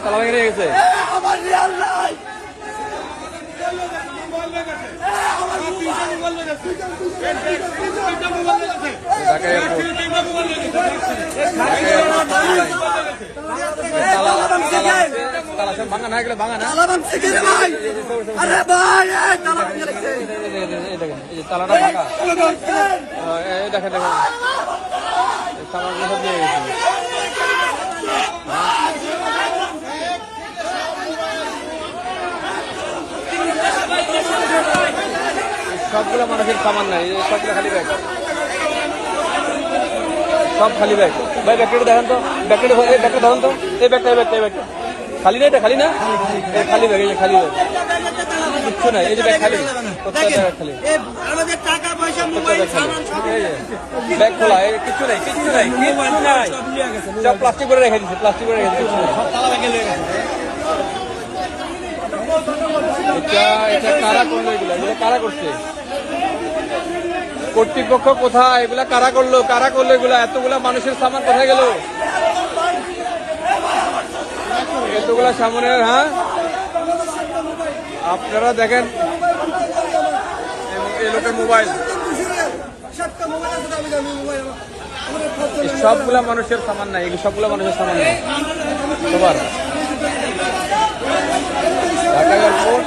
তালা ভেঙে গেছে। ভাঙা না গেলে ভাঙা না তালাটা ভাঙা। দেখেন দেখেন সামান দিয়ে গেছে। সবগুলো মানুষের সামান নাই, সবগুলো খালি ব্যাগ, সব খালি ব্যাগ। ভাই ব্যাগটা দেখেন তো, ব্যাগটা ধরেন তো, এই ব্যাগটা খালি না, এটা খালি না, খালি ব্যাগ, এই যে খালি ব্যাগ, কিচ্ছু নাই। এই যে ব্যাগ খালি, প্রত্যেকটা ব্যাগ খালি, ব্যাগ খোলা, কিচ্ছু নাই, কিচ্ছু নাই, কিচ্ছু নাই, সব প্লাস্টিক করে রেখে দিচ্ছে, প্লাস্টিক করে রেখে দিচ্ছে। এটা কারা করলো? এগুলো কারা করছে? কর্তৃপক্ষ কোথায়? এগুলা কারা করলো? এগুলা এতগুলা মানুষের সামান কোথায় গেল? এতগুলা সামনের, হ্যাঁ আপনারা দেখেন এই লোকের মোবাইল, সবগুলা মানুষের সামান নাই, সবগুলা মানুষের সামান নাই সবার। ঢাকা এয়ারপোর্ট